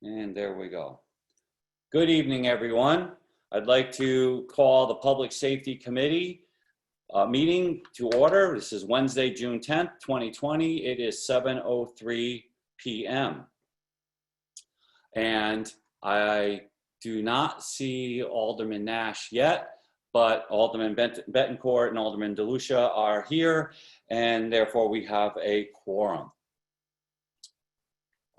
And there we go. Good evening, everyone. I'd like to call the Public Safety Committee meeting to order. This is Wednesday, June 10th, 2020. It is 7:03 p.m. And I do not see Alderman Nash yet, but Alderman Bettencourt and Alderman DeLucia are here, and therefore we have a quorum.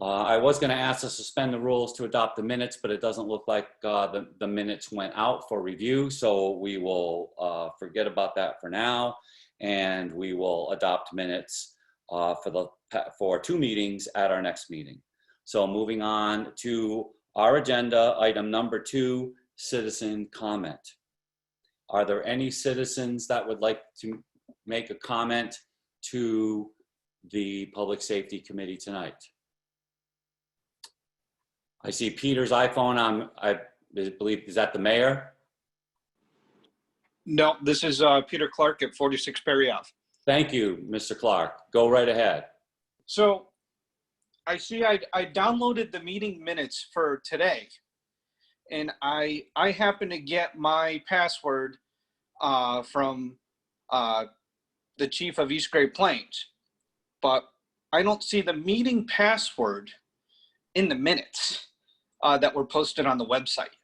I was going to ask to suspend the rules to adopt the minutes, but it doesn't look like the minutes went out for review, so we will forget about that for now, and we will adopt minutes for 2 meetings at our next meeting. So moving on to our agenda, item number 2, citizen comment. Are there any citizens that would like to make a comment to the Public Safety Committee tonight? I see Peter's iPhone. I believe, is that the mayor? No, this is Peter Clark at 46 Perry Ave. Thank you, Mr. Clark. Go right ahead. So I see I downloaded the meeting minutes for today, and I happen to get my password from the chief of East Great Plains, but I don't see the meeting password in the minutes that were posted on the website.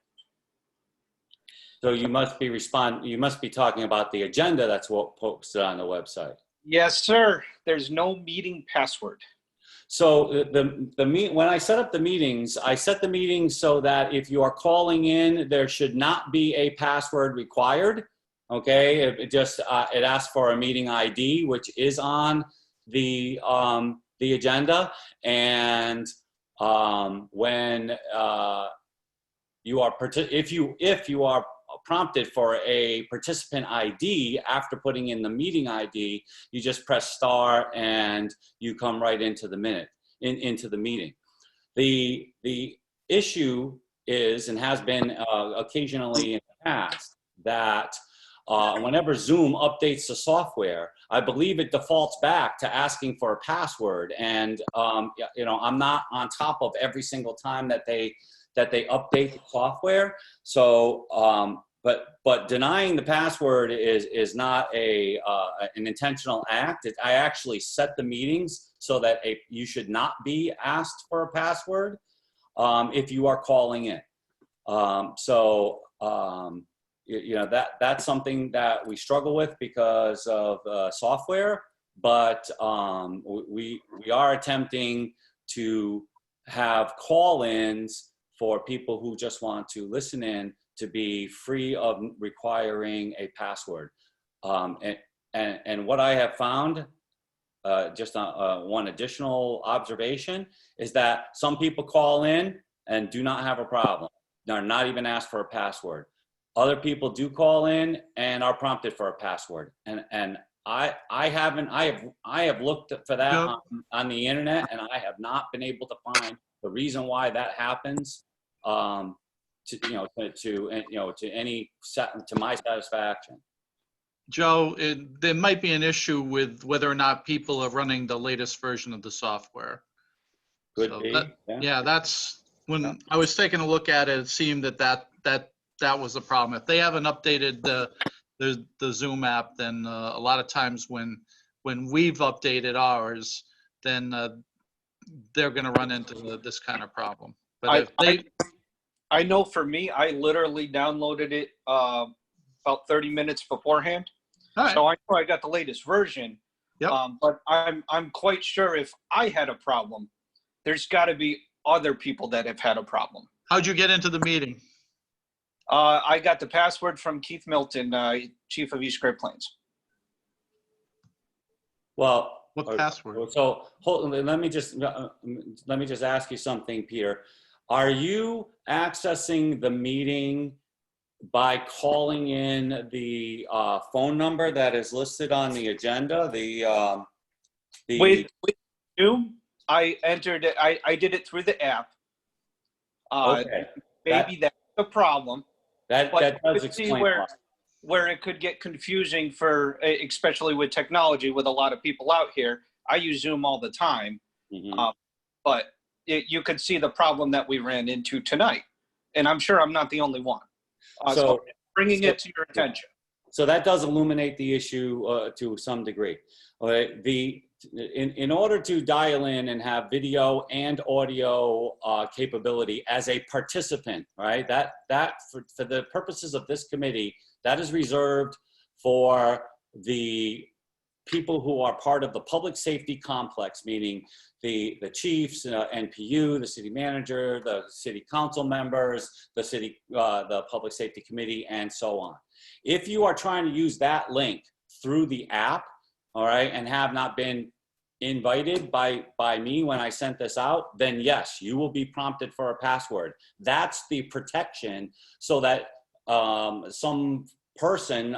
So you must be talking about the agenda that's what posted on the website. Yes, sir. There's no meeting password. So when I set up the meetings, I set the meetings so that if you are calling in, there should not be a password required. Okay, it asks for a meeting ID, which is on the agenda, and when if you are prompted for a participant ID after putting in the meeting ID, you just press star and you come right into the into the meeting. The issue is, and has been occasionally in the past, that whenever Zoom updates the software, I believe it defaults back to asking for a password. And I'm not on top of every single time that they update the software. So, but denying the password is not an intentional act. I actually set the meetings so that you should not be asked for a password if you are calling in. That's something that we struggle with because of software, but we are attempting to have call-ins for people who just want to listen in to be free of requiring a password. And what I have found, just one additional observation, is that some people call in and do not have a problem. They're not even asked for a password. Other people do call in and are prompted for a password, and I have looked for that on the internet, and I have not been able to find the reason why that happens to my satisfaction. Joe, there might be an issue with whether or not people are running the latest version of the software. Could be. That's when I was taking a look at it. It seemed that was the problem. If they haven't updated the Zoom app, then a lot of times when we've updated ours, then they're going to run into this kind of problem. But I know for me, I literally downloaded it about 30 minutes beforehand. All right. So I know I got the latest version. Yep. But I'm quite sure if I had a problem, there's got to be other people that have had a problem. How'd you get into the meeting? I got the password from Keith Milton, Chief of East Great Plains. Well, what password? So let me just ask you something, Peter. Are you accessing the meeting by calling in the phone number that is listed on the agenda? With Zoom, I entered it. I did it through the app. Okay. Maybe that's the problem. That does explain where it could get confusing especially with technology, with a lot of people out here. I use Zoom all the time, but you could see the problem that we ran into tonight. And I'm sure I'm not the only one. So bringing it to your attention. So that does illuminate the issue to some degree. In order to dial in and have video and audio capability as a participant, right? That for the purposes of this committee, that is reserved for the people who are part of the public safety complex, meaning the chiefs, NPU, the city manager, the city council members, the public safety committee, and so on. If you are trying to use that link through the app, all right, and have not been invited by me when I sent this out, then yes, you will be prompted for a password. That's the protection, so that some person,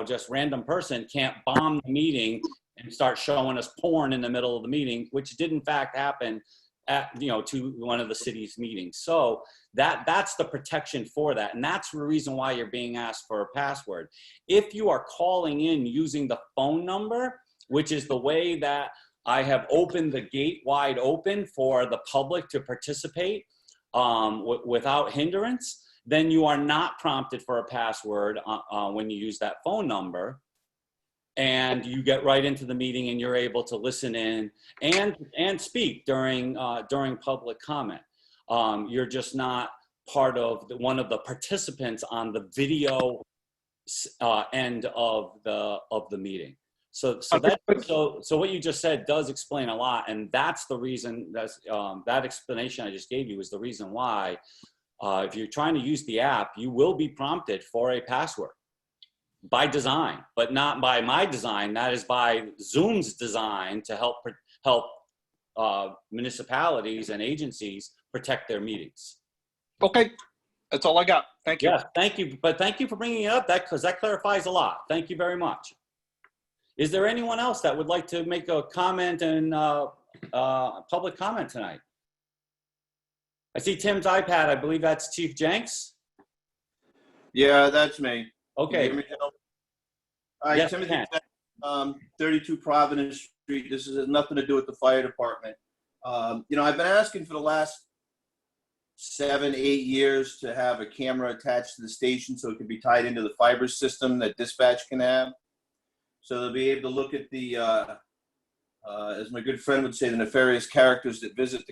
just random person, can't bomb the meeting and start showing us porn in the middle of the meeting, which did in fact happen at, to one of the city's meetings. So that's the protection for that. And that's the reason why you're being asked for a password. If you are calling in using the phone number, which is the way that I have opened the gate wide open for the public to participate without hindrance, then you are not prompted for a password when you use that phone number. And you get right into the meeting and you're able to listen in and speak during public comment. You're just not part of one of the participants on the video end of the meeting. So what you just said does explain a lot, and that's the reason. That explanation I just gave you is the reason why, if you're trying to use the app, you will be prompted for a password by design, but not by my design. That is by Zoom's design to help municipalities and agencies protect their meetings. Okay, that's all I got. Thank you. Yes, thank you. But thank you for bringing it up, because that clarifies a lot. Thank you very much. Is there anyone else that would like to make a comment and public comment tonight? I see Tim's iPad. I believe that's Chief Jenks. Yeah, that's me. Okay. Can you hear me now? All right, Yes, Timothy, 32 Providence Street. This has nothing to do with the fire department. I've been asking for the last 7-8 years to have a camera attached to the station so it can be tied into the fiber system that dispatch can have. So they'll be able to look at the, as my good friend would say, the nefarious characters that visit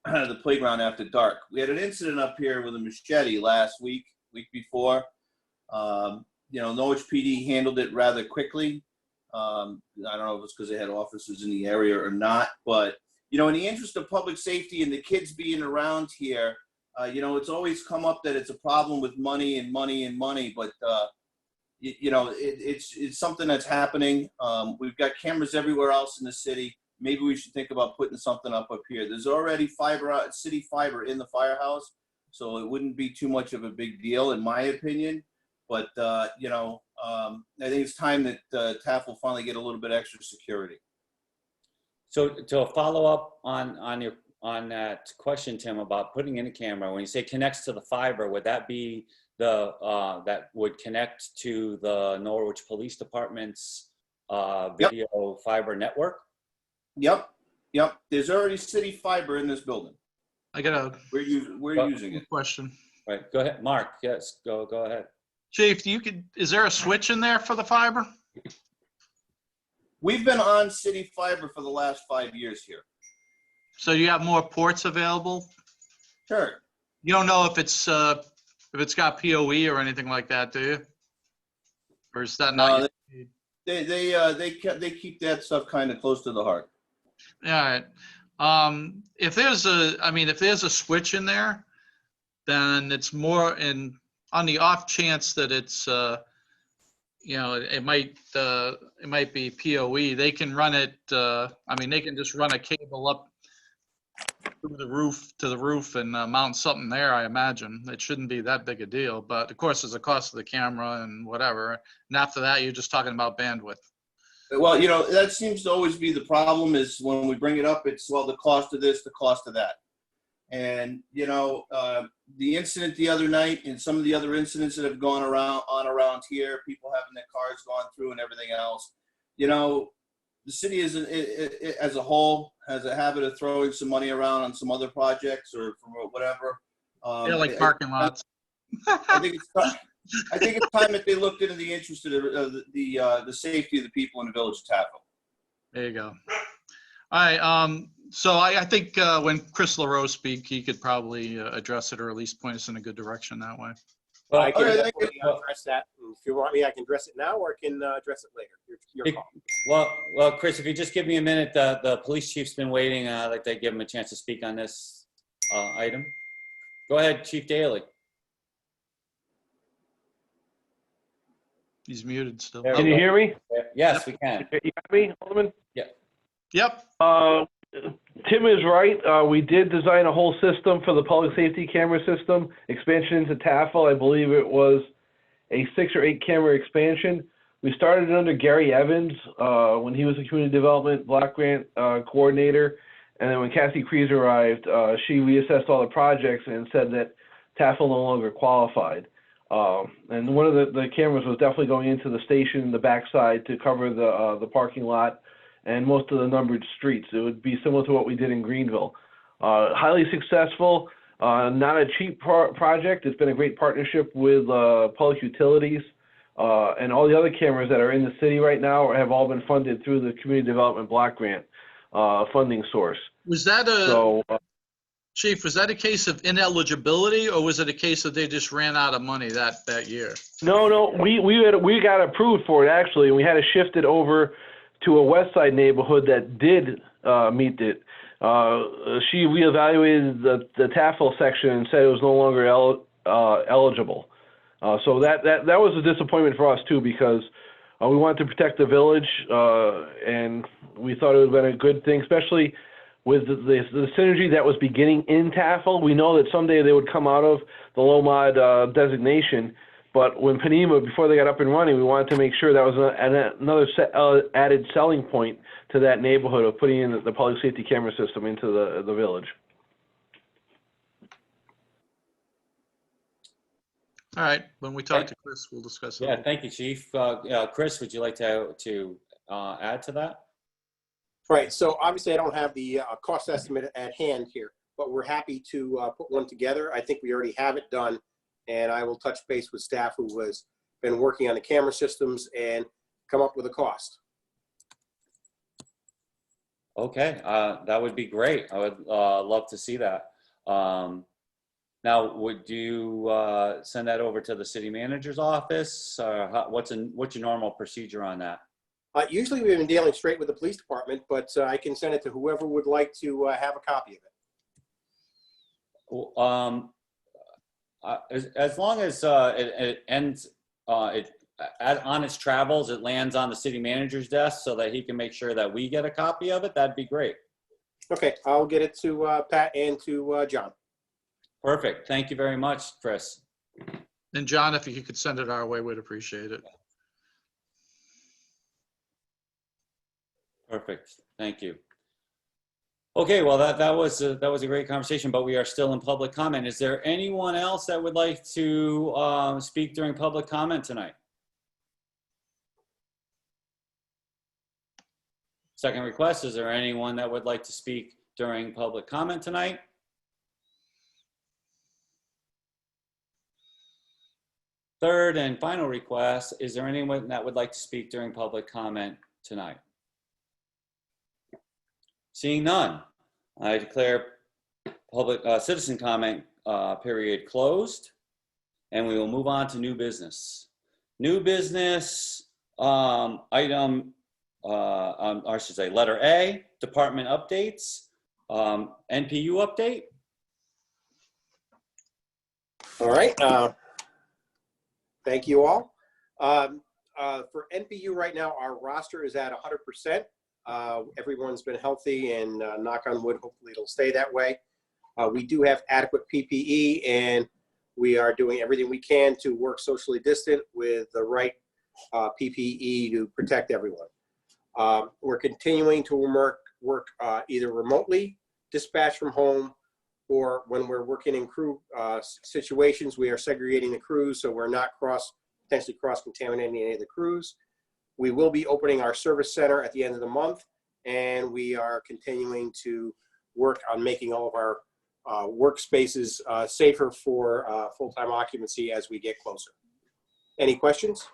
the playground after dark. We had an incident up here with a machete last week before. Norwich PD handled it rather quickly. I don't know if it's because they had officers in the area or not, but in the interest of public safety and the kids being around here, it's always come up that it's a problem with money, but it's something that's happening. We've got cameras everywhere else in the city. Maybe we should think about putting something up here. There's already city fiber in the firehouse, so it wouldn't be too much of a big deal, in my opinion. But I think it's time that TAF will finally get a little bit extra security. So to follow up on that question, Tim, about putting in a camera, when you say connects to the fiber, would that be that would connect to the Norwich Police Department's video fiber network? Yep. There's already city fiber in this building. I got We're using it. question. Right. Go ahead, Mark. Yes. Go ahead. Chief, is there a switch in there for the fiber? We've been on city fiber for the last 5 years here. So you have more ports available? Sure. You don't know if it's got PoE or anything like that, do you? Or is that not? They keep that stuff kind of close to the heart. All right. If there's a switch in there, then it's more on the off chance that it's it might be PoE. They can run it. They can just run a cable up through the roof to the roof and mount something there. I imagine it shouldn't be that big a deal. But of course, there's a cost of the camera and whatever. And after that, you're just talking about bandwidth. Well, that seems to always be the problem, is when we bring it up, it's, well, the cost of this, the cost of that. And, the incident the other night and some of the other incidents that have gone around here, people having their cars gone through and everything else, the city is, as a whole, has a habit of throwing some money around on some other projects or for whatever. Yeah, like parking lots. I think it's time. I think it's time that they looked into the interest of the safety of the people in the village of Tattville. There you go. All right, so I think when Chris LaRose speak, he could probably address it or at least point us in a good direction that way. Well, I can okay, definitely address that. If you want me, I can address it now, or I can address it later. Your call. well, Chris, if you just give me a minute, the police chief's been waiting. I'd like to give him a chance to speak on this item. Go ahead, Chief Daly. He's muted still. There Can you hear me? Yes, we can. You got me, Alderman? Yep. Tim is right. We did design a whole system for the public safety camera system, expansion into Taffel. I believe it was a 6 or 8 camera expansion. We started it under Gary Evans when he was the community development block grant coordinator. And then when Cassie Kreese arrived, she reassessed all the projects and said that Taffel no longer qualified. And one of the cameras was definitely going into the station, the backside, to cover the parking lot and most of the numbered streets. It would be similar to what we did in Greenville. Highly successful, not a cheap project. It's been a great partnership with public utilities, and all the other cameras that are in the city right now have all been funded through the community development block grant funding source. Was that So, Chief, was that a case of ineligibility, or was it a case that they just ran out of money that year? no, we got approved for it actually, and we had to shift it over to a West Side neighborhood that did meet it. She reevaluated the Taffel section and said it was no longer eligible. So that was a disappointment for us too, because we wanted to protect the village, and we thought it would have been a good thing, especially with the synergy that was beginning in Taffel. We know that someday they would come out of the low mod designation. But when Panema, before they got up and running, we wanted to make sure that was another added selling point to that neighborhood of putting in the public safety camera system into the village. All right, when we talk to Chris, we'll discuss it. Yeah, thank you, Chief. Chris, would you like to add to that? Right. So obviously, I don't have the cost estimate at hand here, but we're happy to put one together. I think we already have it done, and I will touch base with staff who has been working on the camera systems and come up with a cost. Okay, that would be great. I would love to see that. Now, would you send that over to the city manager's office? What's your normal procedure on that? Usually we've been dealing straight with the police department, but I can send it to whoever would like to have a copy of it. As long as it ends, on its travels, it lands on the city manager's desk so that he can make sure that we get a copy of it, that'd be great. Okay, I'll get it to Pat and to John. Perfect. Thank you very much, Chris. And John, if you could send it our way, we'd appreciate it. Perfect. Thank you. Okay, well, that was a great conversation, but we are still in public comment. Is there anyone else that would like to speak during public comment tonight? Second request, is there anyone that would like to speak during public comment tonight? Third and final request, is there anyone that would like to speak during public comment tonight? Seeing none, I declare public citizen comment period closed, and we will move on to new business. New business item, I should say letter A, department updates, NPU update. All right. Thank you all. For NPU right now, our roster is at 100%. Everyone's been healthy, and knock on wood, hopefully it'll stay that way. We do have adequate PPE, and we are doing everything we can to work socially distant with the right PPE to protect everyone. We're continuing to work either remotely, dispatch from home, or when we're working in crew situations, we are segregating the crews so we're not potentially cross-contaminating any of the crews. We will be opening our service center at the end of the month, and we are continuing to work on making all of our workspaces safer for full-time occupancy as we get closer. Any questions?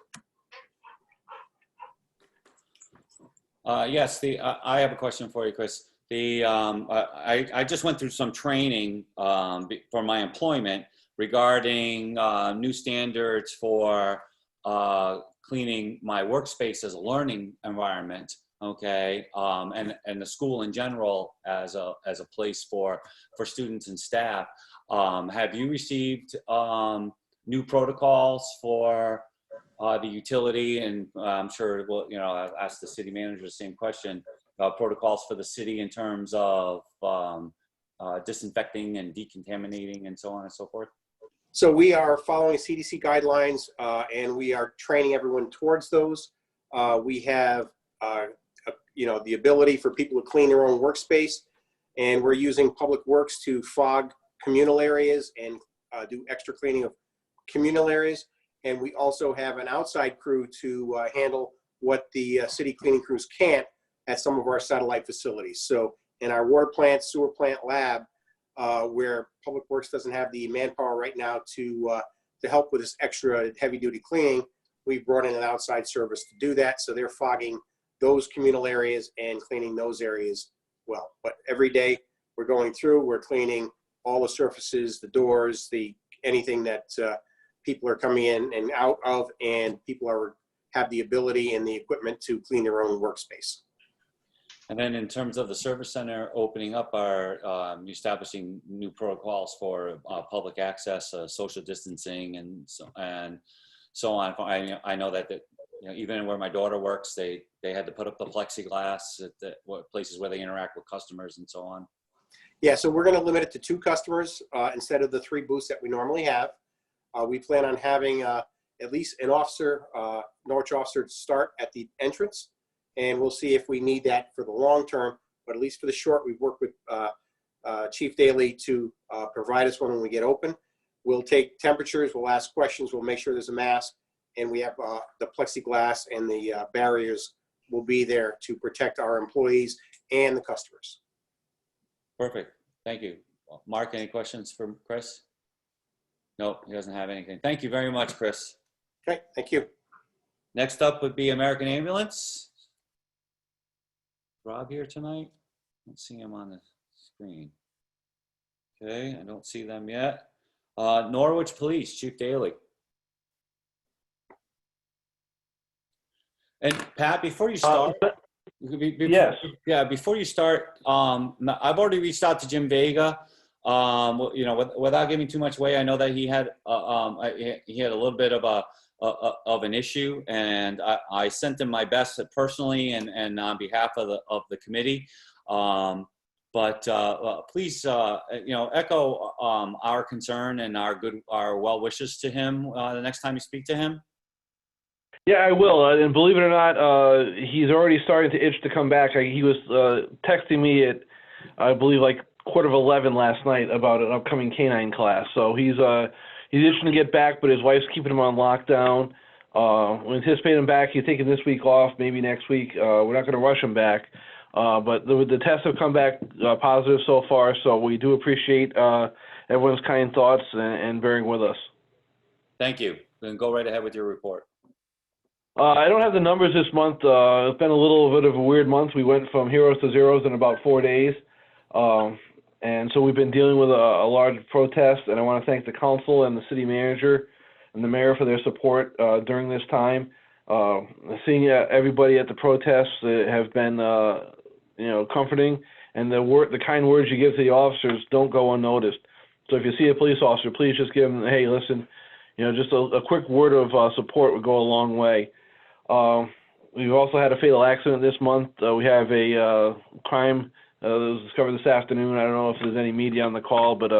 Yes, I have a question for you, Chris. I just went through some training for my employment regarding new standards for cleaning my workspace as a learning environment. Okay, and the school in general as a place for students and staff. Have you received new protocols for the utility? And I'm sure, well, you know, I've asked the city manager the same question. Protocols for the city in terms of disinfecting and decontaminating and so on and so forth? So we are following CDC guidelines, and we are training everyone towards those. We have, you know, the ability for people to clean their own workspace, and we're using Public Works to fog communal areas and do extra cleaning of communal areas. And we also have an outside crew to handle what the city cleaning crews can't at some of our satellite facilities. So in our water plant, sewer plant, lab, where Public Works doesn't have the manpower right now to help with this extra heavy-duty cleaning, we've brought in an outside service to do that. So they're fogging those communal areas and cleaning those areas well. But every day we're going through, we're cleaning all the surfaces, the doors, anything that people are coming in and out of, and people have the ability and the equipment to clean their own workspace. And then in terms of the service center opening up, are establishing new protocols for public access, social distancing, and so on. I know that you know, even where my daughter works, they had to put up the plexiglass at the places where they interact with customers and so on. Yeah, so we're going to limit it to 2 customers instead of the 3 booths that we normally have. We plan on having at least an officer, Norwich officer, start at the entrance. And we'll see if we need that for the long term, but at least for the short, we've worked with Chief Daly to provide us one when we get open. We'll take temperatures, we'll ask questions, we'll make sure there's a mask, and we have the plexiglass and the barriers will be there to protect our employees and the customers. Perfect. Thank you. Mark, any questions for Chris? No, he doesn't have anything. Thank you very much, Chris. Okay, thank you. Next up would be American Ambulance. Rob here tonight? I don't see him on the screen. Okay, I don't see them yet. Norwich Police, Chief Daly. And Pat, before you start, Yes. Yeah, before you start, I've already reached out to Jim Vega. You know, without giving too much away, I know that he had a little bit of an issue, and I sent him my best personally and on behalf of the committee. But please, you know, echo our concern and our well wishes to him the next time you speak to him. Yeah, I will. And believe it or not, he's already starting to itch to come back. He was texting me at, I believe, like 11:15 last night about an upcoming canine class. So he's itching to get back, but his wife's keeping him on lockdown. We anticipate him back. He's taking this week off, maybe next week. We're not going to rush him back. But the tests have come back positive so far, so we do appreciate everyone's kind thoughts and bearing with us. Thank you. Then go right ahead with your report. I don't have the numbers this month. It's been a little bit of a weird month. We went from heroes to zeros in about 4 days. And so we've been dealing with a large protest, and I want to thank the council and the city manager and the mayor for their support during this time. Seeing everybody at the protests have been, you know, comforting, and the kind words you give to the officers don't go unnoticed. So if you see a police officer, please just give them, hey, listen, you know, just a quick word of support would go a long way. We've also had a fatal accident this month. We have a crime that was discovered this afternoon. I don't know if there's any media on the call, but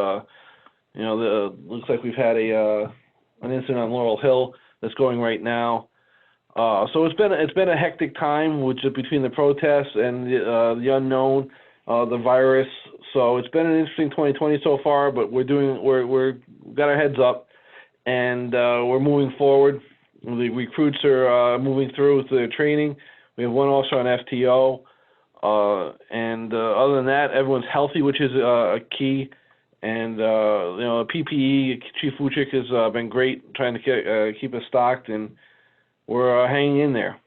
you know, looks like we've had an incident on Laurel Hill that's going right now. So it's been a hectic time, which is between the protests and the unknown, the virus. So it's been an interesting 2020 so far, but we're got our heads up, and we're moving forward. The recruits are moving through with their training. We have one also on FTO. And other than that, everyone's healthy, which is a key. And, PPE, Chief Vucic has been great trying to keep us stocked, and we're hanging in there.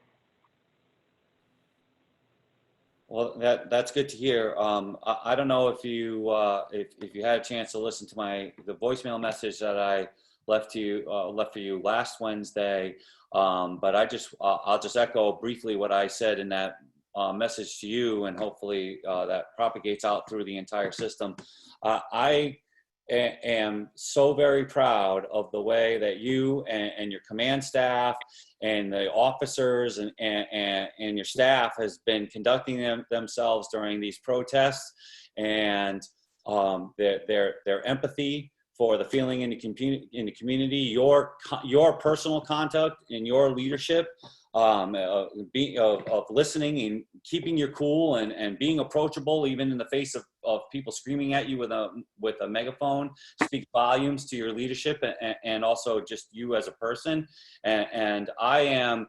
Well, that's good to hear. I don't know if you if you had a chance to listen to the voicemail message that I left for you last Wednesday, but I'll just echo briefly what I said in that message to you, and hopefully that propagates out through the entire system. I am so very proud of the way that you and your command staff and the officers and your staff has been conducting themselves during these protests, and their empathy for the feeling in the community, your personal conduct and your leadership of listening and keeping your cool and being approachable even in the face of people screaming at you with a megaphone speaks volumes to your leadership and also just you as a person. And I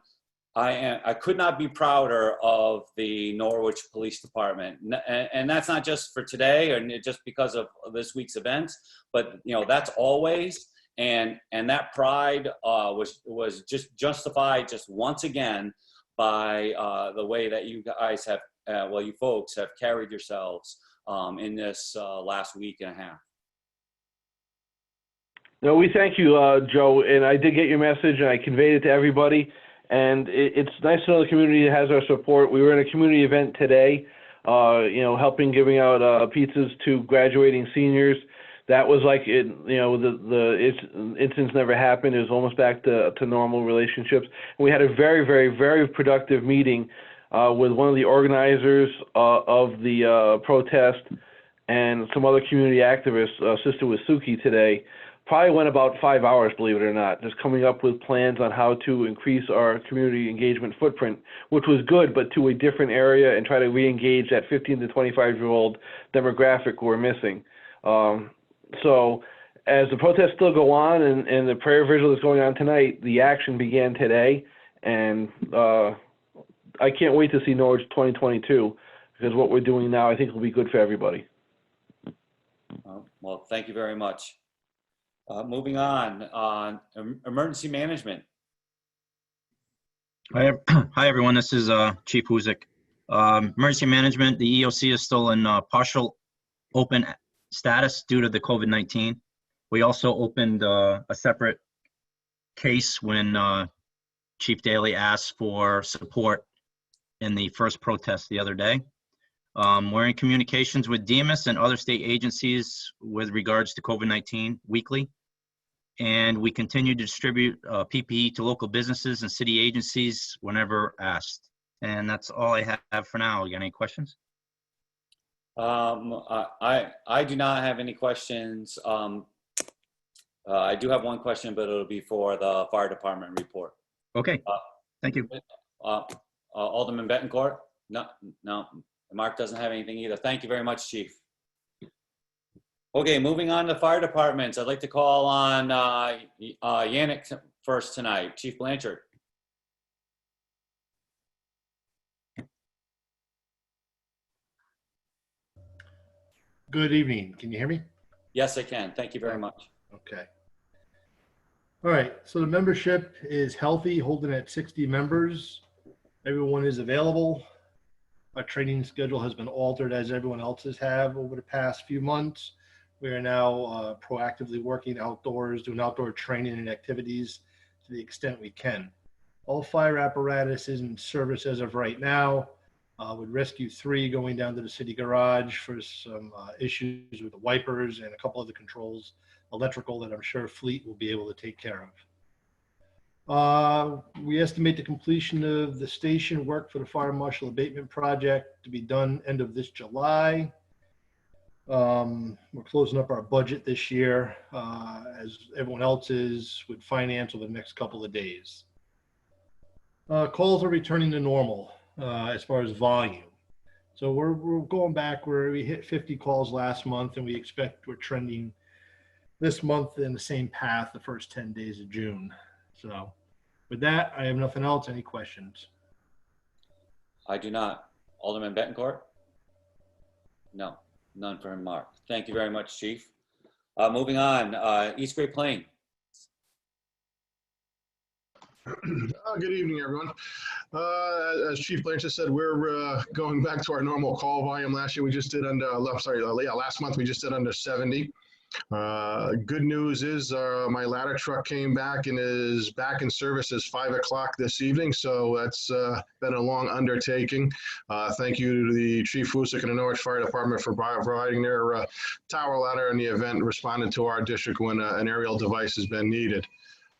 could not be prouder of the Norwich Police Department, and that's not just for today or just because of this week's events, but that's always. And that pride was just justified just once again by the way that you guys have, you folks have carried yourselves in this last week and a half. No, we thank you, Joe, and I did get your message, and I conveyed it to everybody. And it's nice to know the community has our support. We were in a community event today, giving out pizzas to graduating seniors. That was like the incidents never happened. It was almost back to normal relationships. And we had a very, very, very productive meeting with one of the organizers of the protest and some other community activists, Sister Wasuki, today. Probably went about 5 hours, believe it or not, just coming up with plans on how to increase our community engagement footprint, which was good, but to a different area and try to re-engage that 15 to 25-year-old demographic we're missing. So as the protests still go on and the prayer vigil is going on tonight, the action began today, and I can't wait to see Norwich 2022, because what we're doing now I think will be good for everybody. Well, thank you very much. Moving on, emergency management. Hi everyone, this is Chief Vucic. Emergency management, the EOC is still in partial open status due to the COVID-19. We also opened a separate case when Chief Daley asked for support in the first protest the other day. We're in communications with DEMAS and other state agencies with regards to COVID-19 weekly. And we continue to distribute PPE to local businesses and city agencies whenever asked. And that's all I have for now. You got any questions? I do not have any questions. I do have one question, but it'll be for the fire department report. Okay, thank you. Alderman Bettencourt? No. Mark doesn't have anything either. Thank you very much, Chief. Okay, moving on to fire departments. I'd like to call on Yannick first tonight. Chief Blanchard. Good evening. Can you hear me? Yes, I can. Thank you very much. Okay. All right. So the membership is healthy, holding at 60 members. Everyone is available. Our training schedule has been altered as everyone else's have over the past few months. We are now proactively working outdoors, doing outdoor training and activities to the extent we can. All fire apparatus is in service as of right now, with Rescue 3 going down to the city garage for some issues with the wipers and a couple of the controls, electrical, that I'm sure Fleet will be able to take care of. We estimate the completion of the station work for the fire marshal abatement project to be done end of this July. We're closing up our budget this year, as everyone else is with finance over the next couple of days. Calls are returning to normal as far as volume. So we're going back where we hit 50 calls last month, and we expect we're trending this month in the same path the first 10 days of June. So With that, I have nothing else. Any questions? I do not. Alderman Bettencourt? No, none for him, Mark. Thank you very much, Chief. Moving on, East Great Plains. Good evening, everyone. As Chief Blanchard said, we're going back to our normal call volume. Last year we just did last month we just did under 70. Good news is my ladder truck came back and is back in service as 5 o'clock this evening. So that's been a long undertaking. Thank you to the Chief Husick and the Norwich Fire Department for providing their tower ladder in the event, responded to our district when an aerial device has been needed.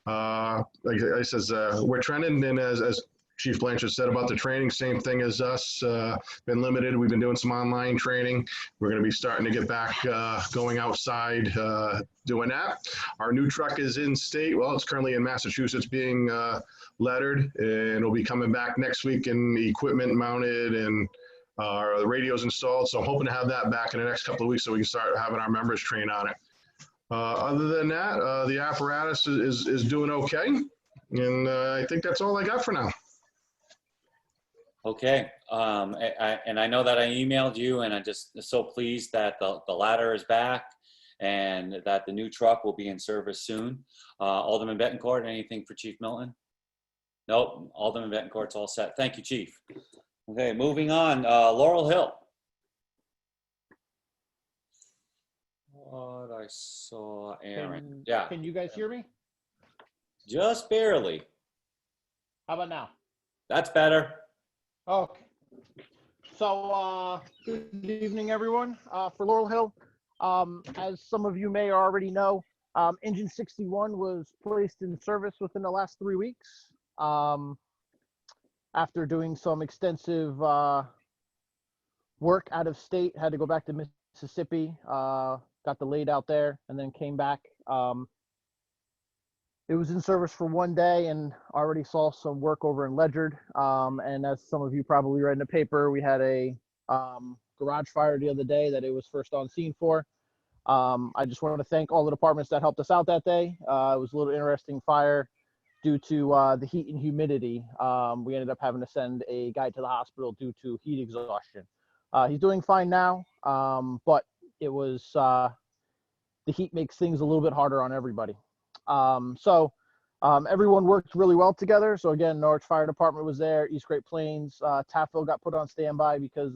Like I says, we're trending, and as Chief Blanchard said about the training, same thing as us, been limited. We've been doing some online training. We're going to be starting to get back going outside doing that. Our new truck is in state. Well, it's currently in Massachusetts being lettered, and it'll be coming back next week and equipment mounted and the radios installed. So I'm hoping to have that back in the next couple of weeks so we can start having our members train on it. Other than that, the apparatus is doing okay. And I think that's all I got for now. Okay, and I know that I emailed you, and I'm just so pleased that the ladder is back and that the new truck will be in service soon. Alderman Bettencourt, anything for Chief Milton? Nope, Alderman Bettencourt's all set. Thank you, Chief. Okay, moving on, Laurel Hill. What I saw, Aaron. Yeah, Can you guys hear me? just barely. How about now? That's better. Okay. So, good evening, everyone. For Laurel Hill, as some of you may already know, Engine 61 was placed in service within the last 3 weeks. After doing some extensive work out of state, had to go back to Mississippi, got delayed out there, and then came back. It was in service for 1 day and already saw some work over in Ledyard. And as some of you probably read in the paper, we had a garage fire the other day that it was first on scene for. I just wanted to thank all the departments that helped us out that day. It was a little interesting fire due to the heat and humidity. We ended up having to send a guy to the hospital due to heat exhaustion. He's doing fine now, but it was the heat makes things a little bit harder on everybody. Everyone worked really well together. So again, Norwich Fire Department was there, East Great Plains, Taftville got put on standby because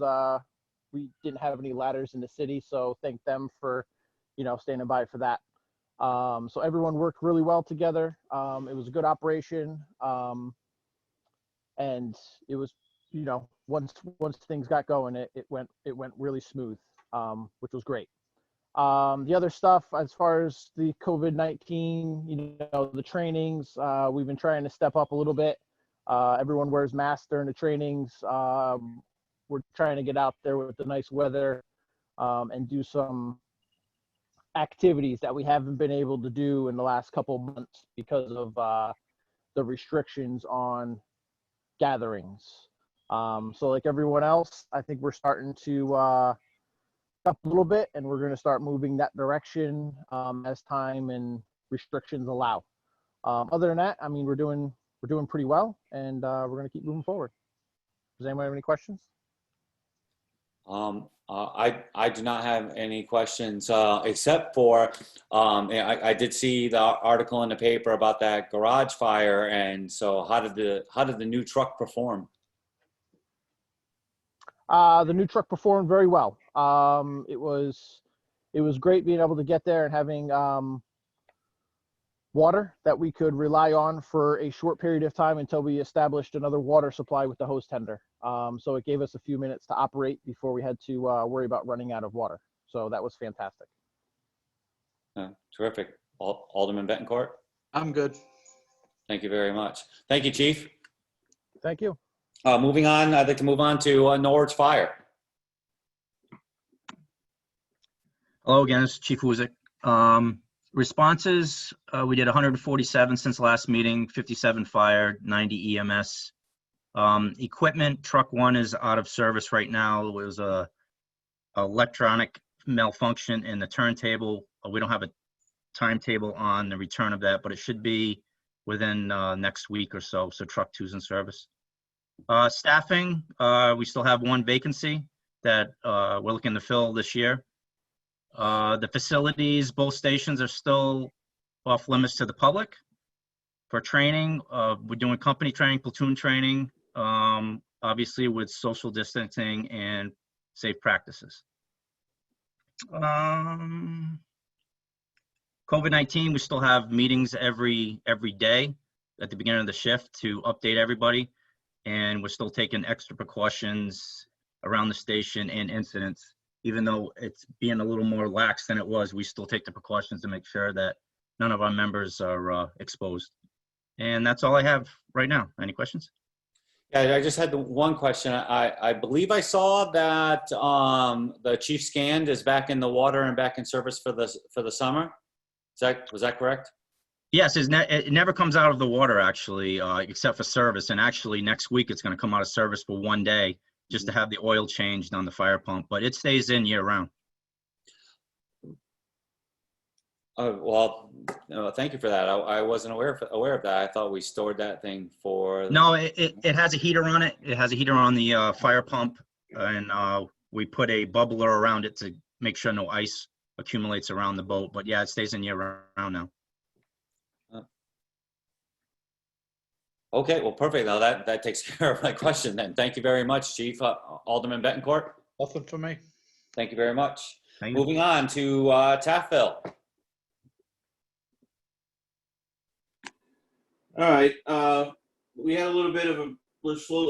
we didn't have any ladders in the city. So thank them for, standing by for that. So everyone worked really well together. It was a good operation. And it was, once things got going, it went really smooth, which was great. The other stuff, as far as the COVID-19, the trainings, we've been trying to step up a little bit. Everyone wears masks during the trainings. We're trying to get out there with the nice weather and do some activities that we haven't been able to do in the last couple of months because of the restrictions on gatherings. So like everyone else, I think we're starting to up a little bit, and we're going to start moving that direction as time and restrictions allow. Other than that, I mean, we're doing pretty well, and we're going to keep moving forward. Does anyone have any questions? I do not have any questions except for I did see the article in the paper about that garage fire, and so how did the new truck perform? The new truck performed very well. It was great being able to get there and having water that we could rely on for a short period of time until we established another water supply with the hose tender. So it gave us a few minutes to operate before we had to worry about running out of water. So that was fantastic. Terrific. Alderman Bettencourt? I'm good. Thank you very much. Thank you, Chief. Thank you. Moving on, I'd like to move on to Norwich Fire. Hello again, it's Chief Husick. Responses, we did 147 since the last meeting, 57 fire, 90 EMS. Equipment, truck 1 is out of service right now. It was a electronic malfunction in the turntable. We don't have a timetable on the return of that, but it should be within next week or so. So truck 2's in service. Staffing, we still have one vacancy that we're looking to fill this year. The facilities, both stations are still off limits to the public for training. We're doing company training, platoon training, obviously with social distancing and safe practices. COVID-19, we still have meetings every day at the beginning of the shift to update everybody. And we're still taking extra precautions around the station and incidents. Even though it's being a little more lax than it was, we still take the precautions to make sure that none of our members are exposed. And that's all I have right now. Any questions? Yeah, I just had the one question. I believe I saw that the Chief Scanned is back in the water and back in service for the summer. Was that correct? Yes, it never comes out of the water actually, except for service. And actually next week it's going to come out of service for one day just to have the oil changed on the fire pump, but it stays in year round. Well, thank you for that. I wasn't aware of that. I thought we stored that thing for. No, it has a heater on it. It has a heater on the fire pump, and we put a bubbler around it to make sure no ice accumulates around the boat. But yeah, it stays in year round now. Okay, well, perfect. Now that takes care of my question then. Thank you very much, Chief. Alderman Bettencourt. Nothing for me. Thank you very much. Thank you. Moving on to Taffville. All right, we had a little bit of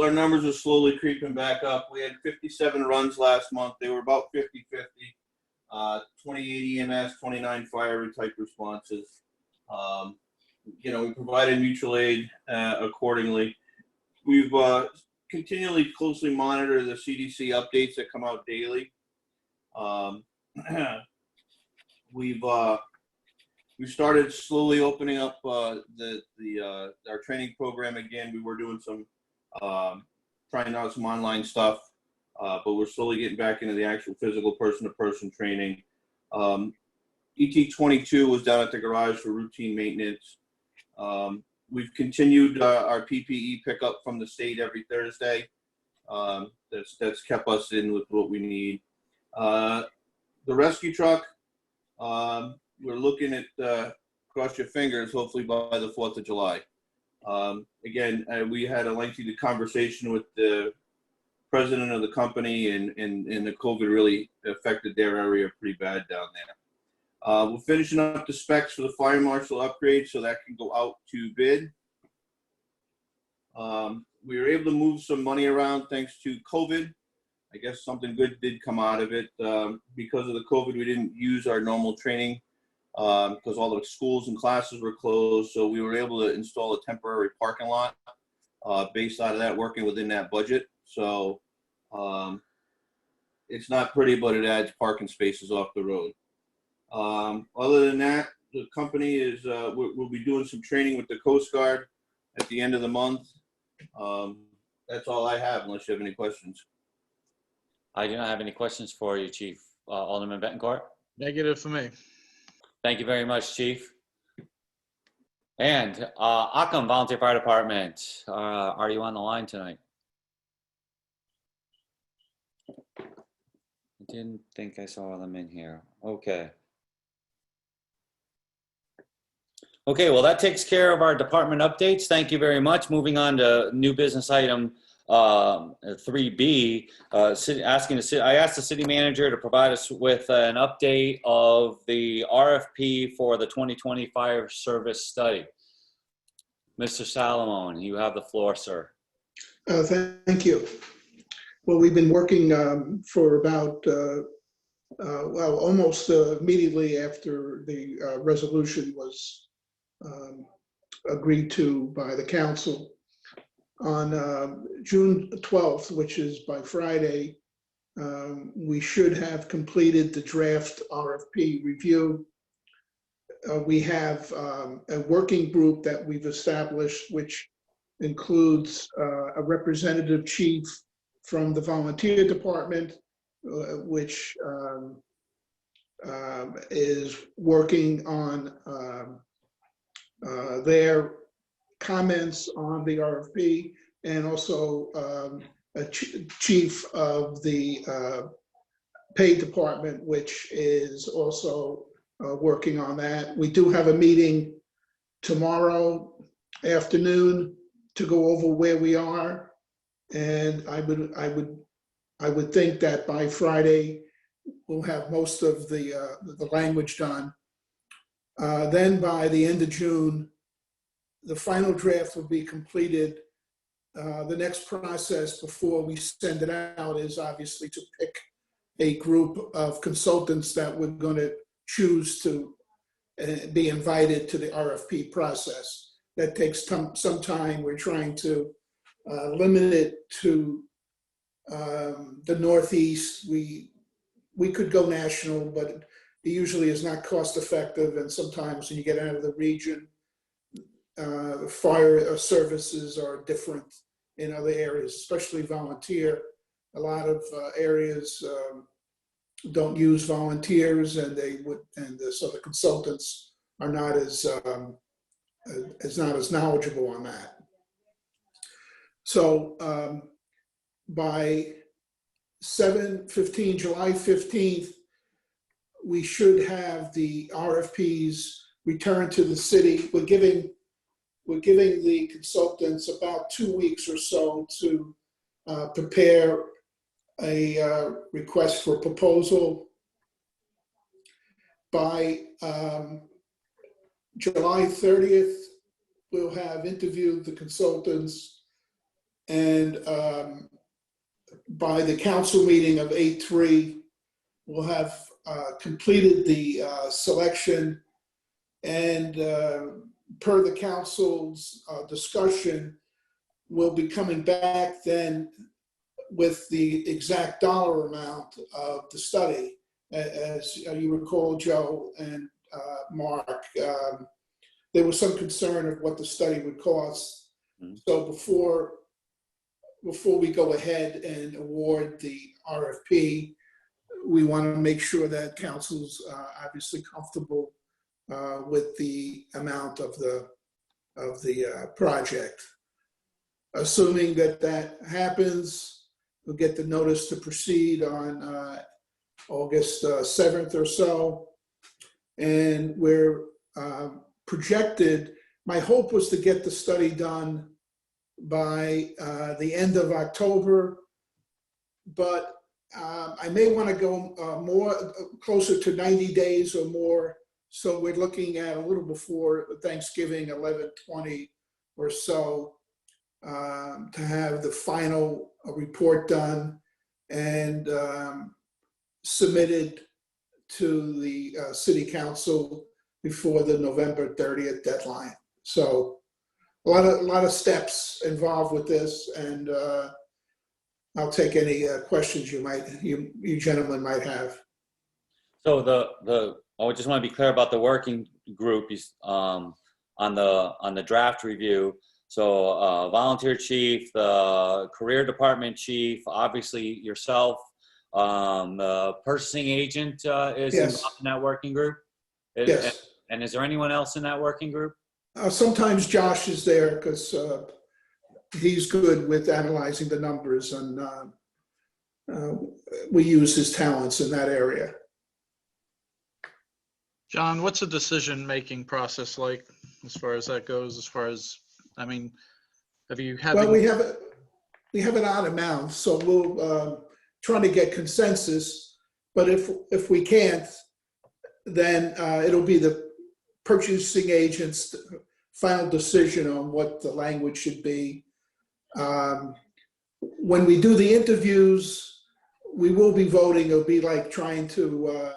our numbers are slowly creeping back up. We had 57 runs last month. They were about 50-50. 28 EMS, 29 fire type responses. We provided mutual aid accordingly. We've continually closely monitored the CDC updates that come out daily. We started slowly opening up our training program again. We were doing some trying out some online stuff, but we're slowly getting back into the actual physical person-to-person training. ET22 was down at the garage for routine maintenance. We've continued our PPE pickup from the state every Thursday. That's kept us in with what we need. The rescue truck, we're looking at, cross your fingers, hopefully by the 4th of July. Again, we had a lengthy conversation with the president of the company, and the COVID really affected their area pretty bad down there. We're finishing up the specs for the fire marshal upgrade so that can go out to bid. We were able to move some money around thanks to COVID. I guess something good did come out of it. Because of the COVID, we didn't use our normal training because all the schools and classes were closed. So we were able to install a temporary parking lot based out of that, working within that budget. So it's not pretty, but it adds parking spaces off the road. Other than that, the company is, we'll be doing some training with the Coast Guard at the end of the month. That's all I have, unless you have any questions. I do not have any questions for you, Chief. Alderman Bettencourt. Negative for me. Thank you very much, Chief. And Occam Volunteer Fire Department, are you on the line tonight? I didn't think I saw them in here. Okay. Okay, well, that takes care of our department updates. Thank you very much. Moving on to new business item 3B, I asked the city manager to provide us with an update of the RFP for the 2020 fire service study. Mr. Salomon, you have the floor, sir. Thank you. Well, we've been working for about, almost immediately after the resolution was agreed to by the council. On June 12th, which is by Friday, we should have completed the draft RFP review. We have a working group that we've established, which includes a representative chief from the volunteer department, which is working on their comments on the RFP, and also a chief of the pay department, which is also working on that. We do have a meeting tomorrow afternoon to go over where we are, and I would think that by Friday we'll have most of the language done. Then by the end of June, the final draft will be completed. The next process before we send it out is obviously to pick a group of consultants that we're going to choose to be invited to the RFP process. That takes some time. We're trying to limit it to the Northeast. We could go national, but it usually is not cost effective. And sometimes when you get out of the region, the fire services are different in other areas, especially volunteer. A lot of areas don't use volunteers, and so the consultants are not as knowledgeable on that. So by July 15th, we should have the RFPs returned to the city. We're giving the consultants about 2 weeks or so to prepare a request for proposal. By July 30th, we'll have interviewed the consultants, and by the council meeting of 8/3, we'll have completed the selection, and per the council's discussion, we'll be coming back then with the exact dollar amount of the study. As you recall, Joe and Mark, there was some concern of what the study would cost. So before we go ahead and award the RFP, we want to make sure that council's obviously comfortable with the amount of the project. Assuming that happens, we'll get the notice to proceed on August 7th or so. And we're projected, my hope was to get the study done by the end of October, but I may want to go closer to 90 days or more. So we're looking at a little before Thanksgiving, 11/20 or so, to have the final report done and submitted to the city council before the November 30th deadline. So a lot of steps involved with this, and I'll take any questions you gentlemen might have. So I just want to be clear about the working group on the draft review. So volunteer chief, the career department chief, obviously yourself, the purchasing agent is involved in that working group. Yes. And is there anyone else in that working group? Sometimes Josh is there because he's good with analyzing the numbers, and we use his talents in that area. John, what's the decision-making process like as far as that goes? As far as, I mean, Well, we have an odd amount, so we'll try to get consensus. But if we can't, then it'll be the purchasing agent's final decision on what the language should be. When we do the interviews, we will be voting. It'll be like trying to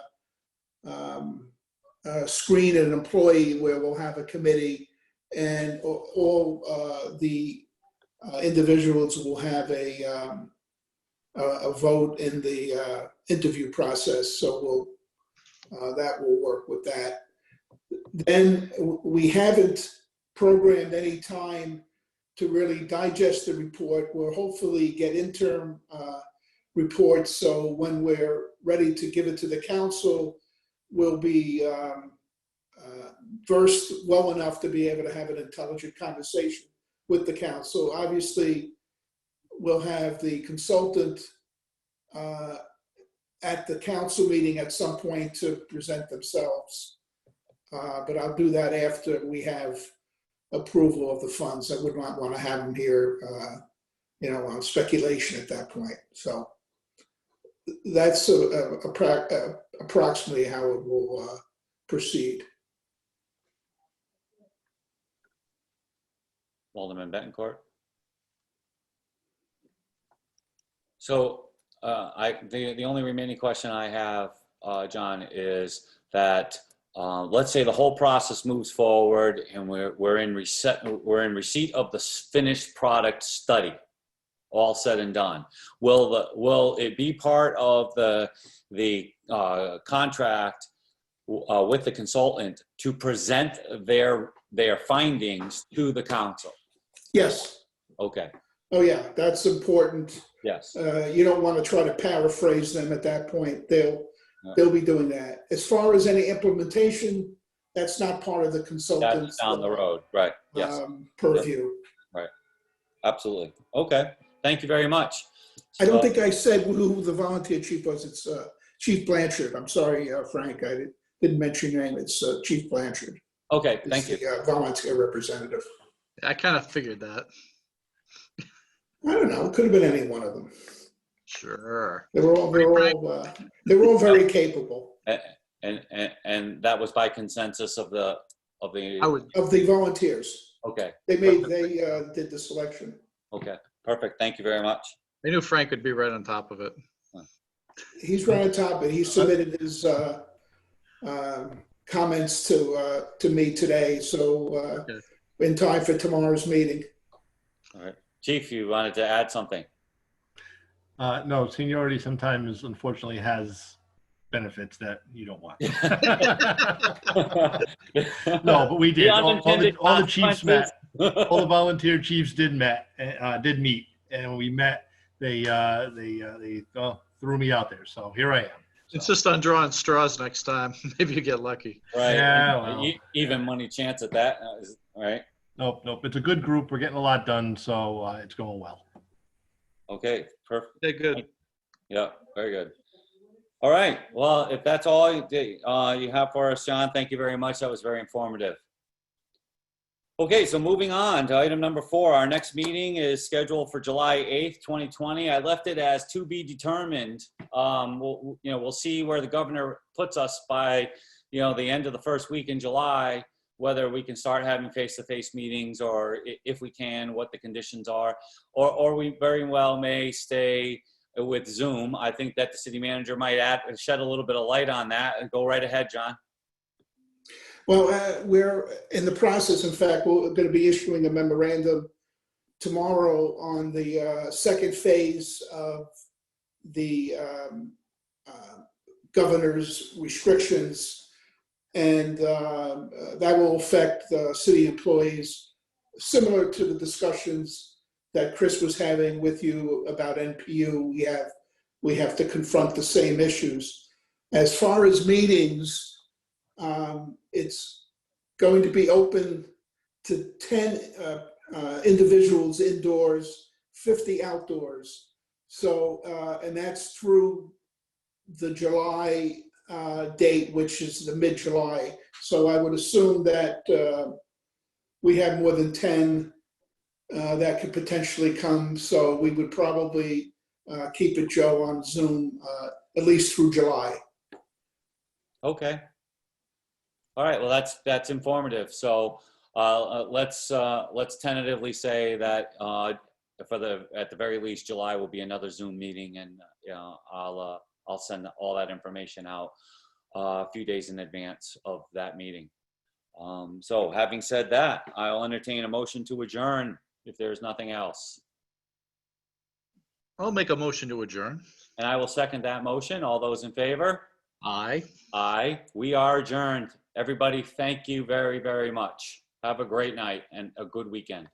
screen an employee, where we'll have a committee, and all the individuals will have a vote in the interview process. So that will work with that. Then we haven't programmed any time to really digest the report. We'll hopefully get interim reports, so when we're ready to give it to the council, we'll be versed well enough to be able to have an intelligent conversation with the council. Obviously, we'll have the consultant at the council meeting at some point to present themselves. But I'll do that after we have approval of the funds. I would not want to have them here, on speculation at that point. So that's approximately how it will proceed. Alderman Bettencourt. So the only remaining question I have, John, is that let's say the whole process moves forward and we're in receipt of the finished product study, all said and done. Will it be part of the contract with the consultant to present their findings to the council? Yes. Okay. Oh, yeah, that's important. Yes. You don't want to try to paraphrase them at that point. They'll be doing that. As far as any implementation, that's not part of the consultant's That's down the road, right? Yes. Purview. Right. Absolutely. Okay. Thank you very much. I don't think I said who the volunteer chief was. It's Chief Blanchard. I'm sorry, Frank. I didn't mention your name. It's Chief Blanchard. Okay. Thank you. The volunteer representative. I kind of figured that. I don't know. It could have been any one of them. Sure. They were all very capable. And that was by consensus of the. Of the volunteers. Okay. They did the selection. Okay. Perfect. Thank you very much. I knew Frank would be right on top of it. He's right on top of it. He submitted his comments to me today, so in time for tomorrow's meeting. All right. Chief, you wanted to add something? No, seniority sometimes unfortunately has benefits that you don't want. No, but we did. All the chiefs met. All the volunteer chiefs did meet, and we met. They threw me out there, so here I am. Insist on drawing straws next time. Maybe you get lucky. Right. Yeah, well. Even money chance at that. Right. Nope. It's a good group. We're getting a lot done, so it's going well. Okay. Perfect. Okay, good. Yeah. Very good. All right. Well, if that's all you have for us, John, thank you very much. That was very informative. Okay, so moving on to item number 4. Our next meeting is scheduled for July 8th, 2020. I left it as to be determined. We'll see where the governor puts us by, the end of the first week in July, whether we can start having face-to-face meetings, or if we can, what the conditions are, or we very well may stay with Zoom. I think that the city manager might shed a little bit of light on that. Go right ahead, John. Well, we're in the process. In fact, we're going to be issuing a memorandum tomorrow on the second phase of the governor's restrictions, and that will affect city employees, similar to the discussions that Chris was having with you about NPU. We have to confront the same issues. As far as meetings, it's going to be open to 10 individuals indoors, 50 outdoors. So, and that's through the July date, which is the mid-July. So I would assume that we have more than 10 that could potentially come. So we would probably keep it, Joe, on Zoom, at least through July. Okay. All right. Well, that's informative. So let's tentatively say that at the very least, July will be another Zoom meeting, and I'll send all that information out a few days in advance of that meeting. So having said that, I'll entertain a motion to adjourn if there's nothing else. I'll make a motion to adjourn. And I will second that motion. All those in favor? Aye. Aye. We are adjourned. Everybody, thank you very, very much. Have a great night and a good weekend.